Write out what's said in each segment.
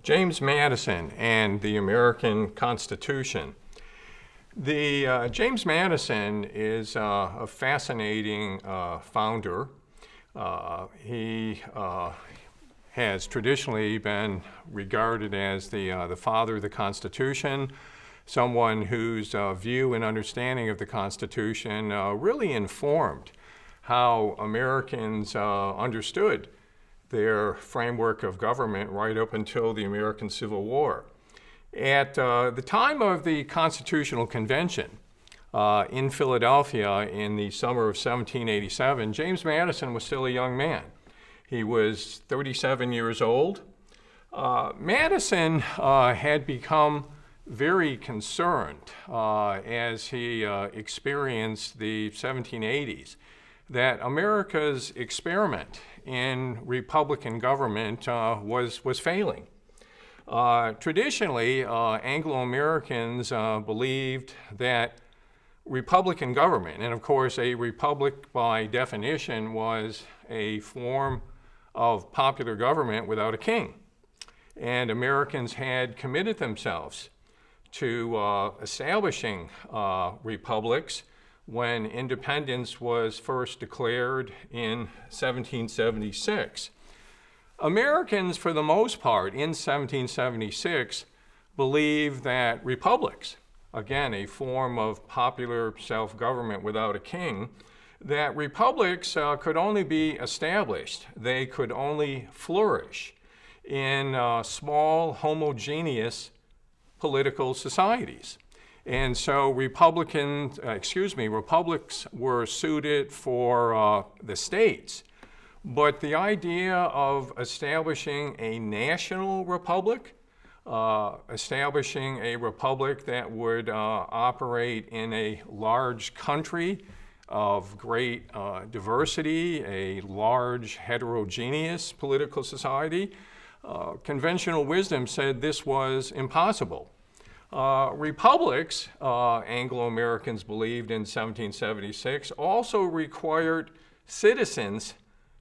James Madison and the American Constitution. James Madison is a fascinating founder. He has traditionally been regarded as the father of the Constitution, someone whose view and understanding of the Constitution really informed how Americans understood their framework of government right up until the American Civil War. At the time of the Constitutional Convention in Philadelphia in the summer of 1787, James Madison was still a young man. He was 37 years old. Madison had become very concerned as he experienced the 1780s that America's experiment in Republican government was failing. Traditionally, Anglo-Americans believed that Republican government, and of course a republic by definition was a form of popular government without a king. And Americans had committed themselves to establishing republics when independence was first declared in 1776. Americans, for the most part, in 1776, believed that republics, again, a form of popular self-government without a king, that republics could only be established, they could only flourish in small, homogeneous political societies. And so republics were suited for the states. But the idea of establishing a national republic, establishing a republic that would operate in a large country of great diversity, a large heterogeneous political society, conventional wisdom said this was impossible. Republics, Anglo-Americans believed in 1776, also required citizens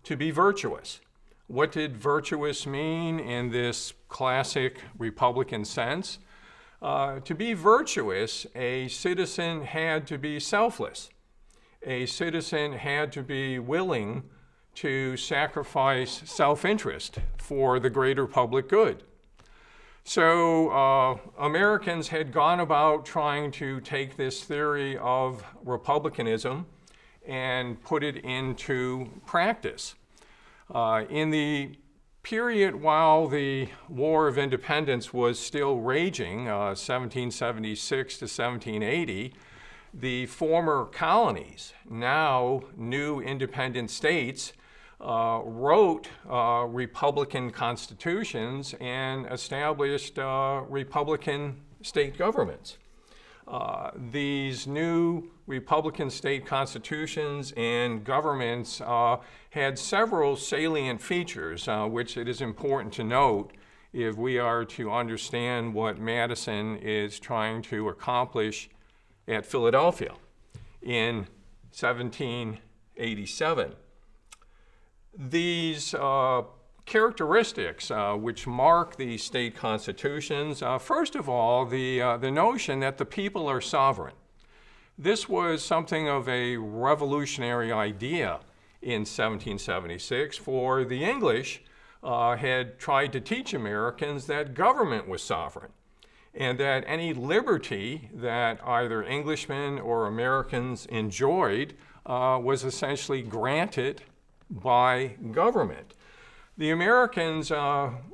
to be virtuous. What did virtuous mean in this classic Republican sense? To be virtuous, a citizen had to be selfless. A citizen had to be willing to sacrifice self-interest for the greater public good. So Americans had gone about trying to take this theory of republicanism and put it into practice. In the period while the War of Independence was still raging, 1776 to 1780, the former colonies, now new independent states, wrote Republican constitutions and established Republican state governments. These new Republican state constitutions and governments had several salient features, which it is important to note if we are to understand what Madison is trying to accomplish at Philadelphia in 1787. These characteristics which mark the state constitutions, first of all, the notion that the people are sovereign. This was something of a revolutionary idea in 1776, for the English had tried to teach Americans that government was sovereign, and that any liberty that either Englishmen or Americans enjoyed was essentially granted by government. The Americans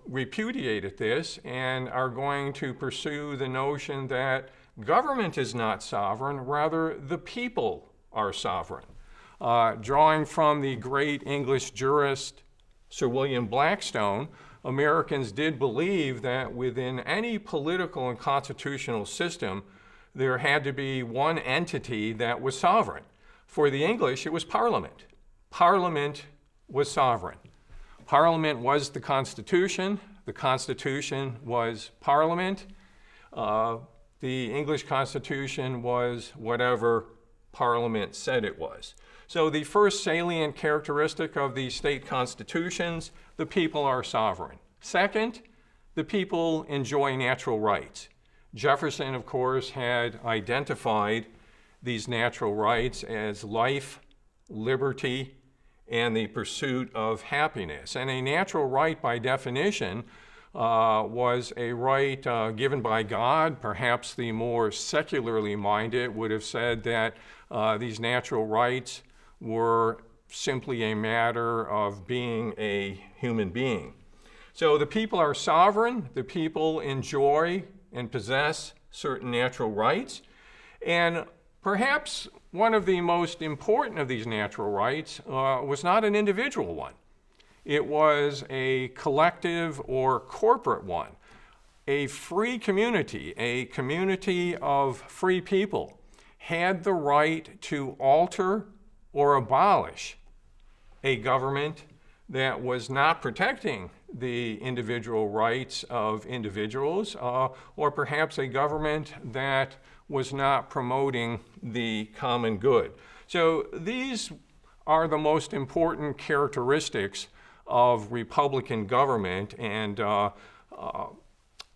repudiated this and are going to pursue the notion that government is not sovereign, rather the people are sovereign. Drawing from the great English jurist Sir William Blackstone, Americans did believe that within any political and constitutional system, there had to be one entity that was sovereign. For the English, it was Parliament. Parliament was sovereign. Parliament was the Constitution was Parliament. The English Constitution was whatever Parliament said it was. So the first salient characteristic of the state constitutions, the people are sovereign. Second, the people enjoy natural rights. Jefferson, of course, had identified these natural rights as life, liberty, and the pursuit of happiness. And a natural right, by definition, was a right given by God. Perhaps the more secularly minded would have said that these natural rights were simply a matter of being a human being. So the people are sovereign, the people enjoy and possess certain natural rights, and perhaps one of the most important of these natural rights was not an individual one. It was a collective or corporate one. A free community, a community of free people, had the right to alter or abolish a government that was not protecting the individual rights of individuals, or perhaps a government that was not promoting the common good. So these are the most important characteristics of Republican government, and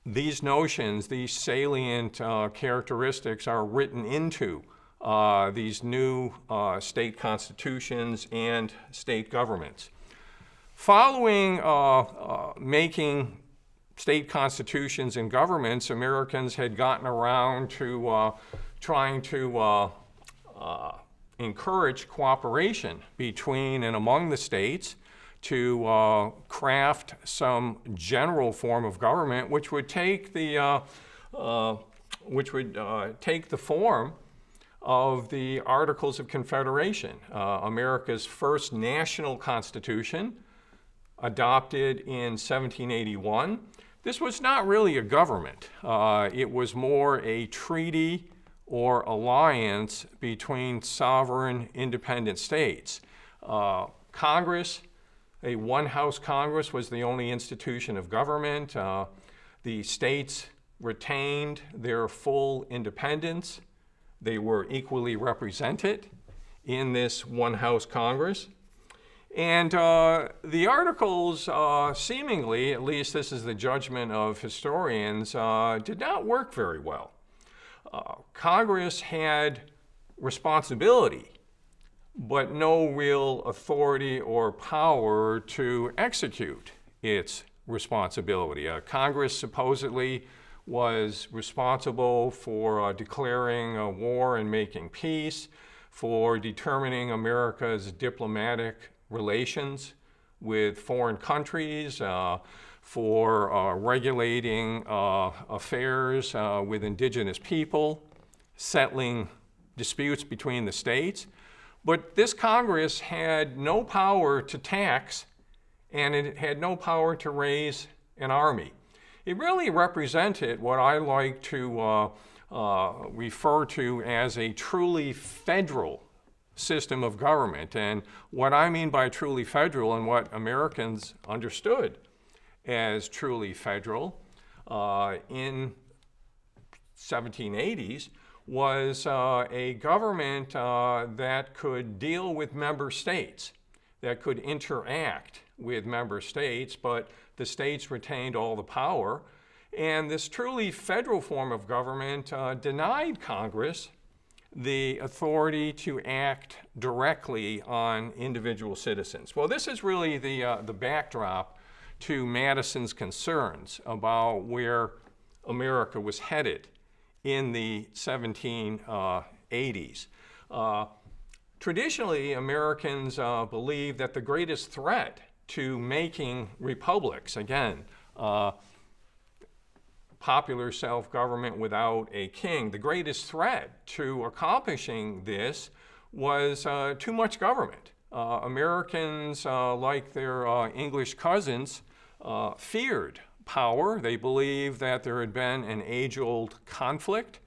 these notions, these salient characteristics are written into these new state constitutions and state governments. Following making state constitutions and governments, Americans had gotten around to trying to encourage cooperation between and among the states to craft some general form of government which would take the form of the Articles of Confederation, America's first national constitution, adopted in 1781. This was not really a government. It was more a treaty or alliance between sovereign independent states. Congress, a one-house Congress, was the only institution of government. The states retained their full independence. They were equally represented in this one-house Congress. And the Articles seemingly, at least this is the judgment of historians, did not work very well. Congress had responsibility, but no real authority or power to execute its responsibility. Congress supposedly was responsible for declaring a war and making peace, for determining America's diplomatic relations with foreign countries, for regulating affairs with indigenous people, settling disputes between the states. But this Congress had no power to tax, and it had no power to raise an army. It really represented what I like to refer to as a truly federal system of government. And what I mean by truly federal, and what Americans understood as truly federal in 1780s, was a government that could deal with member states, that could interact with member states, but the states retained all the power. And this truly federal form of government denied Congress the authority to act directly on individual citizens. Well, this is really the backdrop to Madison's concerns about where America was headed in the 1780s. Traditionally, Americans believed that the greatest threat to making republics, again, popular self-government without a king, the greatest threat to accomplishing this was too much government. Americans, like their English cousins, feared power. They believed that there had been an age-old conflict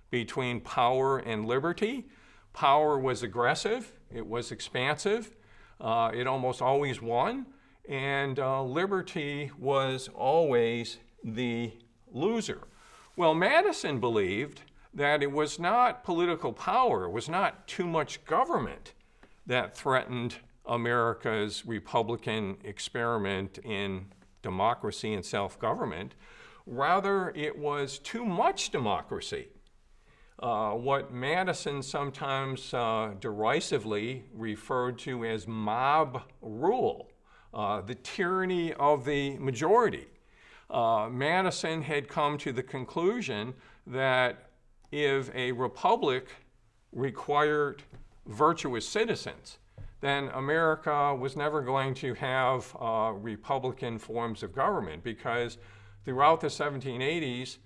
between power and liberty. Power was aggressive, it was expansive, it almost always won, and liberty was always the loser. Well, Madison believed that it was not political power, it was not too much government that threatened America's Republican experiment in democracy and self-government. Rather, it was too much democracy. What Madison sometimes derisively referred to as mob rule, the tyranny of the majority. Madison had come to the conclusion that if a republic required virtuous citizens, then America was never going to have Republican forms of government, because throughout the 1780s,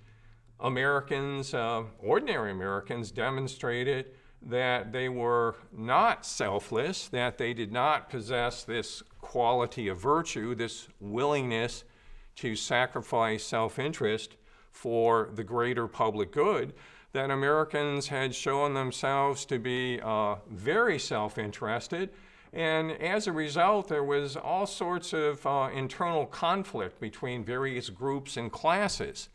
Americans, ordinary Americans, demonstrated that they were not selfless, that they did not possess this quality of virtue, this willingness to sacrifice self-interest for the greater public good, that Americans had shown themselves to be very self-interested. And as a result, there was all sorts of internal conflict between various groups and classes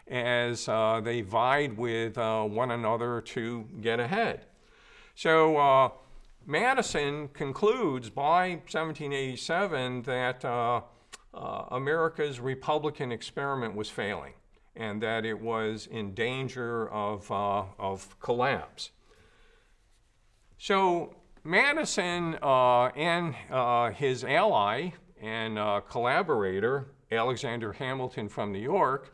as they vied with one another to get ahead. So Madison concludes by 1787 that America's Republican experiment was failing and that it was in danger of collapse. So Madison and his ally and collaborator, Alexander Hamilton from New York,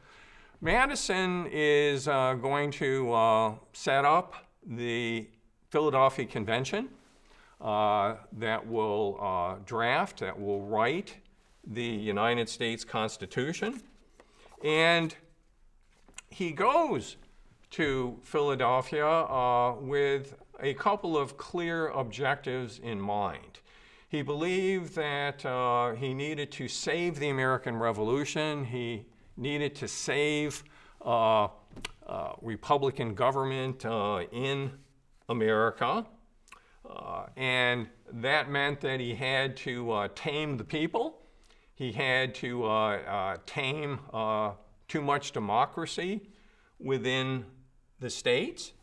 Madison is going to set up the Philadelphia Convention that will draft, that will write the United States Constitution. And he goes to Philadelphia with a couple of clear objectives in mind. He believed that he needed to save the American Revolution. He needed to save Republican government in America. And that meant that he had to tame the people. He had to tame too much democracy within the states.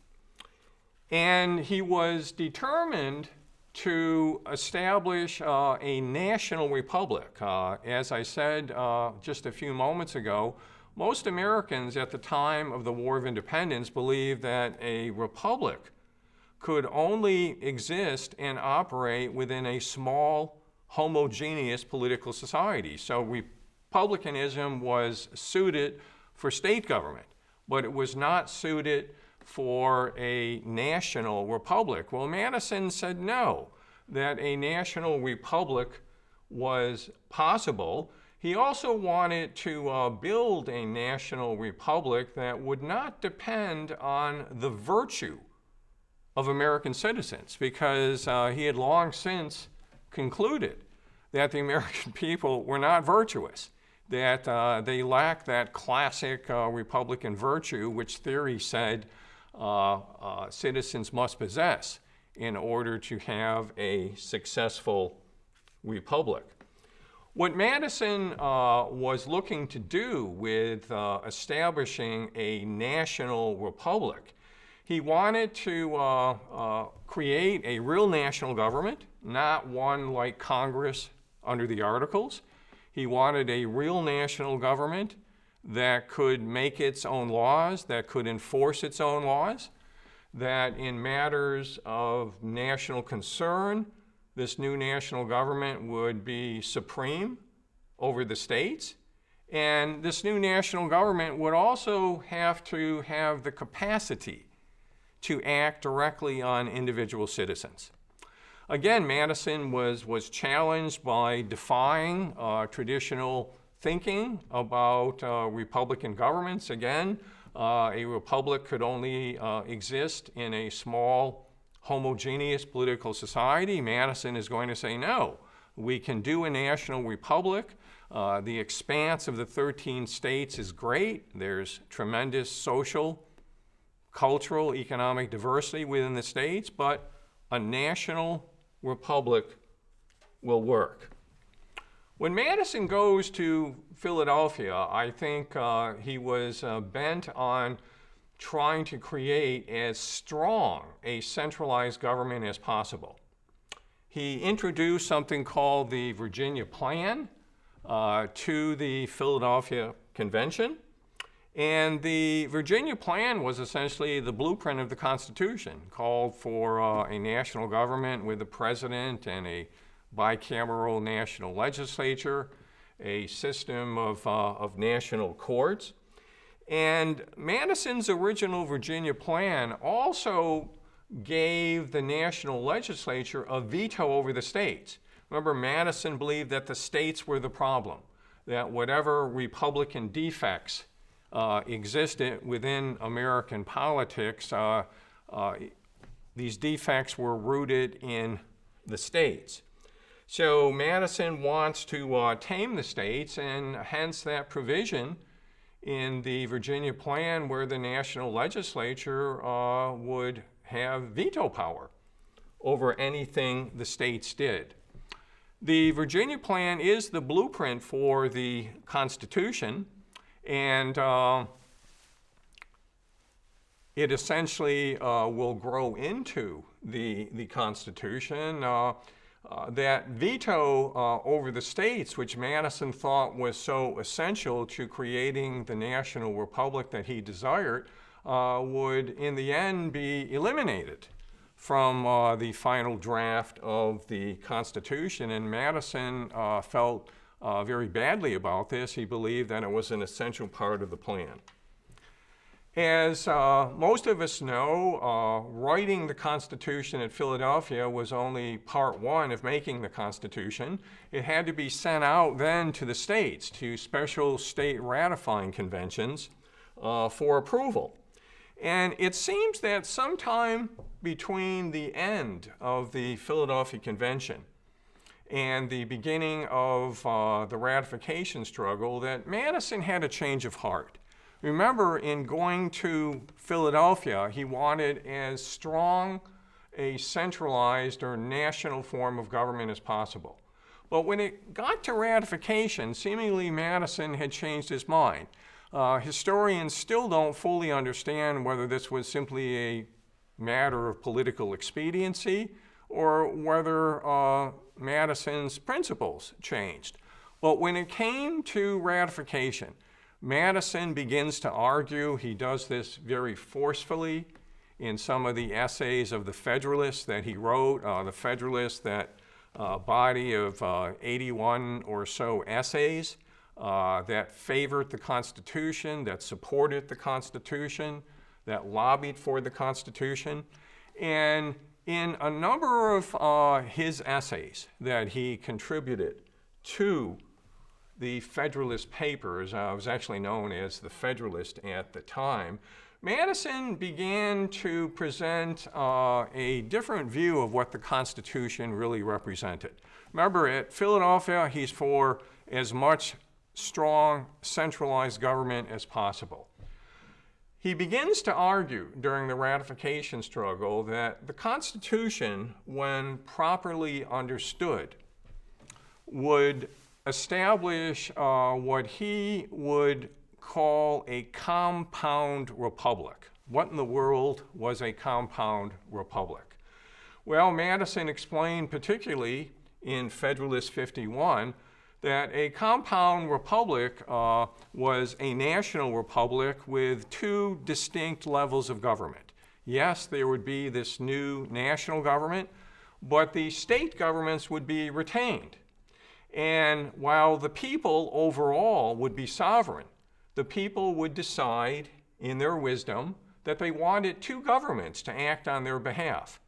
And he was determined to establish a national republic. As I said just a few moments ago, most Americans at the time of the War of Independence believed that a republic could only exist and operate within a small, homogeneous political society. So republicanism was suited for state government, but it was not suited for a national republic. Well, Madison said no, that a national republic was possible. He also wanted to build a national republic that would not depend on the virtue of American citizens, because he had long since concluded that the American people were not virtuous, that they lacked that classic Republican virtue which theory said citizens must possess in order to have a successful republic. What Madison was looking to do with establishing a national republic, he wanted to create a real national government, not one like Congress under the Articles. He wanted a real national government that could make its own laws, that could enforce its own laws, that in matters of national concern, this new national government would be supreme over the states. And this new national government would also have to have the capacity to act directly on individual citizens. Again, Madison was challenged by defying traditional thinking about Republican governments. Again, a republic could only exist in a small, homogeneous political society. Madison is going to say, no, we can do a national republic. The expanse of the 13 states is great. There's tremendous social, cultural, economic diversity within the states, but a national republic will work. When Madison goes to Philadelphia, I think he was bent on trying to create as strong a centralized government as possible. He introduced something called the Virginia Plan, to the Philadelphia Convention. And the Virginia Plan was essentially the blueprint of the Constitution, called for a national government with a president and a bicameral national legislature, a system of national courts. And Madison's original Virginia Plan also gave the national legislature a veto over the states. Remember, Madison believed that the states were the problem, that whatever Republican defects existed within American politics, these defects were rooted in the states. So Madison wants to tame the states, and hence that provision in the Virginia Plan where the national legislature would have veto power over anything the states did. The Virginia Plan is the blueprint for the Constitution, and it essentially will grow into the Constitution. That veto over the states, which Madison thought was so essential to creating the national republic that he desired, would in the end be eliminated from the final draft of the Constitution. And Madison felt very badly about this. He believed that it was an essential part of the plan. As most of us know, writing the Constitution at Philadelphia was only part one of making the Constitution. It had to be sent out then to the states, to special state ratifying conventions for approval. And it seems that sometime between the end of the Philadelphia Convention and the beginning of the ratification struggle, that Madison had a change of heart. Remember, in going to Philadelphia, he wanted as strong a centralized or national form of government as possible. But when it got to ratification, seemingly Madison had changed his mind. Historians still don't fully understand whether this was simply a matter of political expediency or whether Madison's principles changed. But when it came to ratification, Madison begins to argue. He does this very forcefully in some of the essays of the Federalists that he wrote. The Federalists, that body of 81 or so essays that favored the Constitution, that supported the Constitution, that lobbied for the Constitution. And in a number of his essays that he contributed to the Federalist Papers, was actually known as the Federalist at the time, Madison began to present a different view of what the Constitution really represented. Remember, at Philadelphia, he's for as much strong, centralized government as possible. He begins to argue during the ratification struggle that the Constitution, when properly understood, would establish what he would call a compound republic. What in the world was a compound republic? Well, Madison explained, particularly in Federalist 51, that a compound republic was a national republic with two distinct levels of government. Yes, there would be this new national government, but the state governments would be retained. And while the people overall would be sovereign, the people would decide in their wisdom that they wanted two governments to act on their behalf.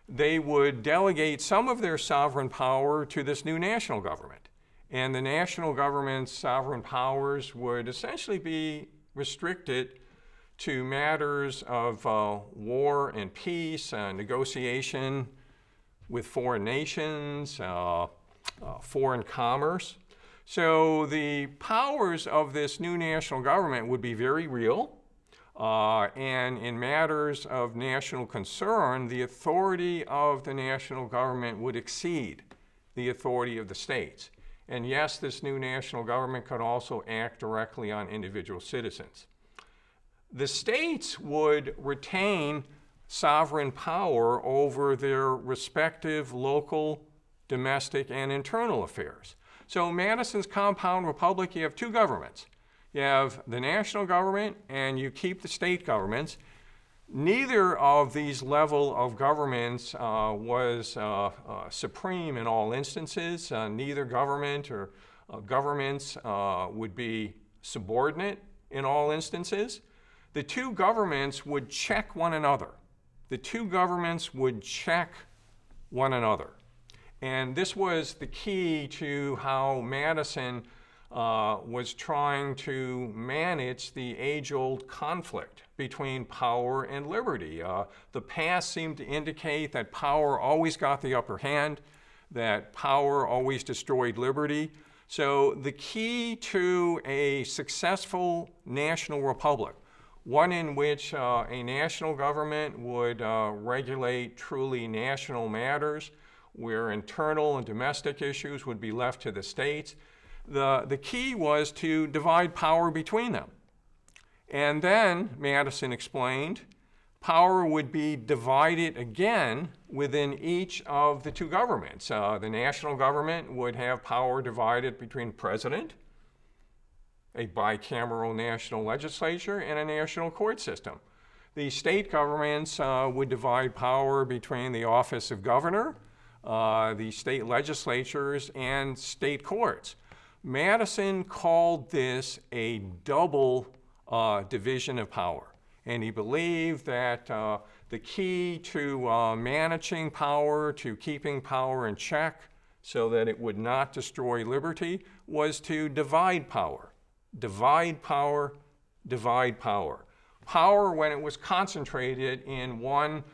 They would delegate some of their sovereign power to this new national government. And the national government's sovereign powers would essentially be restricted to matters of war and peace, negotiation with foreign nations, foreign commerce. So the powers of this new national government would be very real, and in matters of national concern, the authority of the national government would exceed the authority of the states. And yes, this new national government could also act directly on individual citizens. The states would retain sovereign power over their respective local, domestic, and internal affairs. So Madison's compound republic, you have two governments. You have the national government and you keep the state governments. Neither of these level of governments was supreme in all instances. Neither government or governments would be subordinate in all instances. The two governments would check one another. The two governments would check one another. And this was the key to how Madison was trying to manage the age-old conflict between power and liberty. The past seemed to indicate that power always got the upper hand, that power always destroyed liberty. So the key to a successful national republic, one in which a national government would regulate truly national matters, where internal and domestic issues would be left to the states, the key was to divide power between them. And then, Madison explained, power would be divided again within each of the two governments. The national government would have power divided between the president, a bicameral national legislature, and a national court system. The state governments would divide power between the office of governor, the state legislatures, and state courts. Madison called this a double division of power. And he believed that the key to managing power, to keeping power in check so that it would not destroy liberty, was to divide power. Divide power, divide power. Power, when it was concentrated in one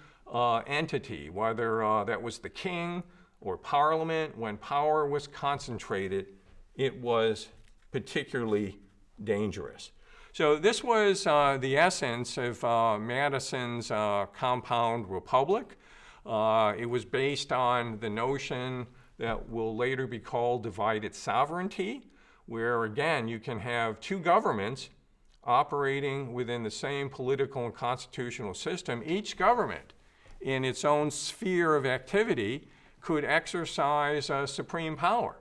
entity, whether that was the king or parliament, when power was concentrated, it was particularly dangerous. So this was the essence of Madison's compound republic. It was based on the notion that will later be called divided sovereignty, where again you can have two governments operating within the same political and constitutional system. Each government in its own sphere of activity could exercise supreme power.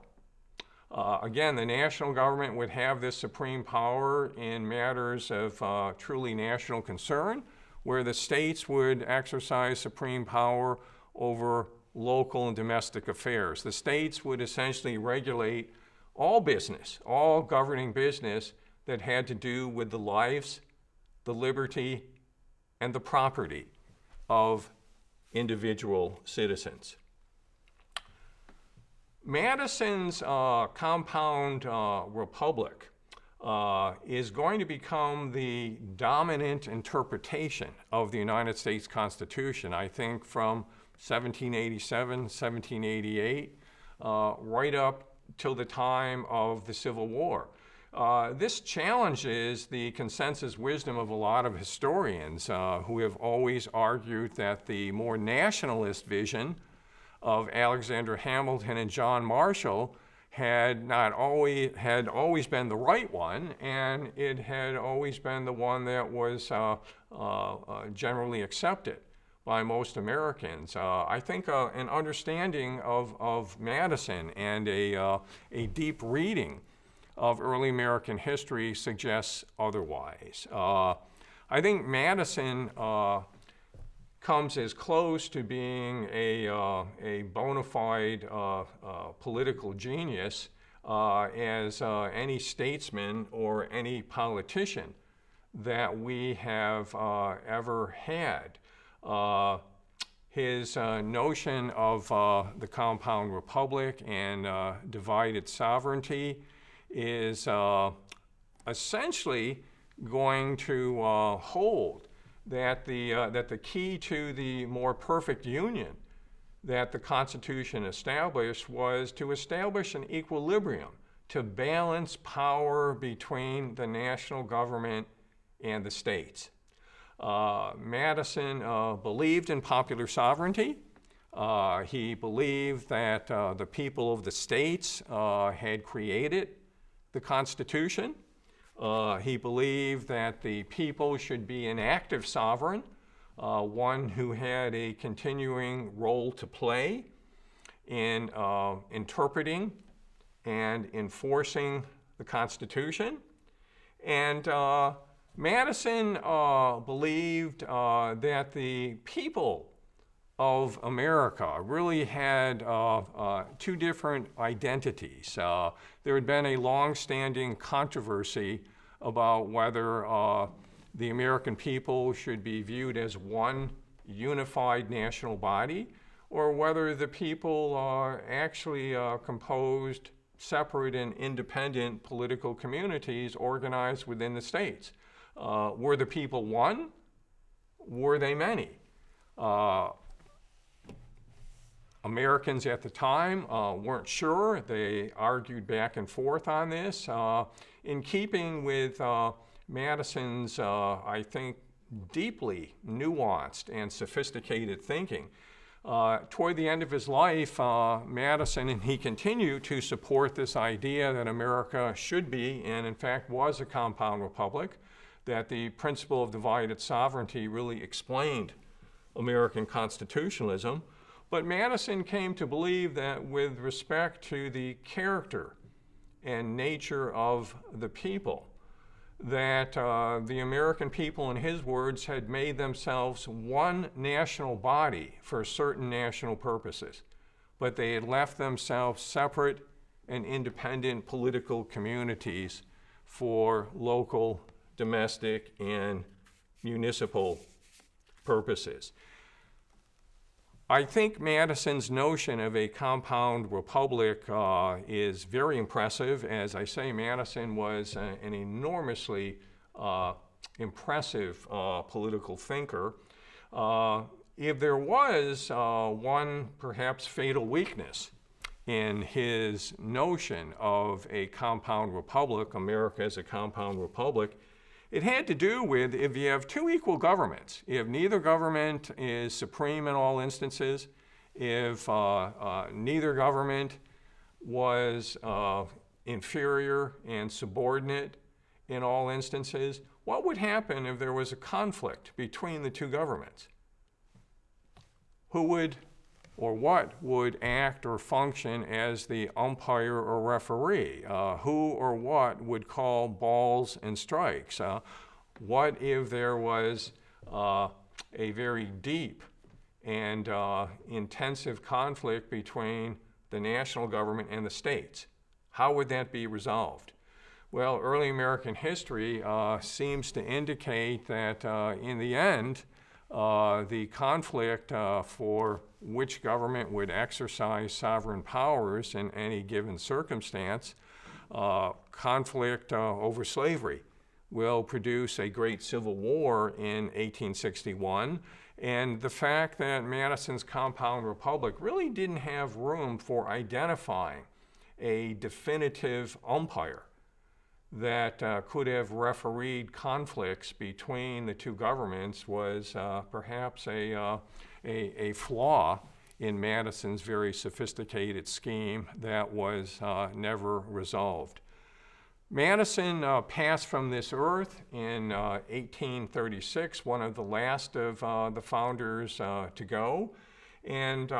Again, the national government would have this supreme power in matters of truly national concern, where the states would exercise supreme power over local and domestic affairs. The states would essentially regulate all business, all governing business that had to do with the lives, the liberty, and the property of individual citizens. Madison's compound republic is going to become the dominant interpretation of the United States Constitution, I think from 1787, 1788, right up till the time of the Civil War. This challenges the consensus wisdom of a lot of historians who have always argued that the more nationalist vision of Alexander Hamilton and John Marshall had always been the right one, and it had always been the one that was generally accepted by most Americans. I think an understanding of Madison and a deep reading of early American history suggests otherwise. I think Madison comes as close to being a bona fide political genius as any statesman or any politician that we have ever had. His notion of the compound republic and divided sovereignty is essentially going to hold that the key to the more perfect union that the Constitution established was to establish an equilibrium, to balance power between the national government and the states. Madison believed in popular sovereignty. He believed that the people of the states had created the Constitution. He believed that the people should be an active sovereign, one who had a continuing role to play in interpreting and enforcing the Constitution. And Madison believed that the people of America really had two different identities. There had been a long-standing controversy about whether the American people should be viewed as one unified national body, or whether the people are actually composed separate and independent political communities organized within the states. Were the people one? Were they many? Americans at the time weren't sure. They argued back and forth on this. In keeping with Madison's, I think, deeply nuanced and sophisticated thinking, toward the end of his life, Madison and he continued to support this idea that America should be, and in fact was, a compound republic, that the principle of divided sovereignty really explained American constitutionalism. But Madison came to believe that with respect to the character and nature of the people, that the American people, in his words, had made themselves one national body for certain national purposes, but they had left themselves separate and independent political communities for local, domestic, and municipal purposes. I think Madison's notion of a compound republic is very impressive. As I say, Madison was an enormously impressive political thinker. If there was one perhaps fatal weakness in his notion of a compound republic, America as a compound republic, it had to do with if you have two equal governments, if neither government is supreme in all instances, if neither government was inferior and subordinate in all instances, what would happen if there was a conflict between the two governments? Who would or what would act or function as the umpire or referee? Who or what would call balls and strikes? What if there was a very deep and intensive conflict between the national government and the states? How would that be resolved? Well, early American history seems to indicate that in the end, the conflict for which government would exercise sovereign powers in any given circumstance, conflict over slavery will produce a great civil war in 1861. And the fact that Madison's compound republic really didn't have room for identifying a definitive umpire that could have refereed conflicts between the two governments was perhaps a flaw in Madison's very sophisticated scheme that was never resolved. Madison passed from this earth in 1836, one of the last of the founders to go. And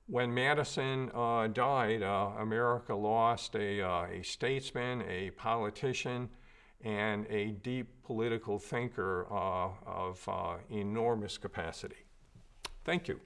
when Madison died, America lost a statesman, a politician, and a deep political thinker of enormous capacity. Thank you.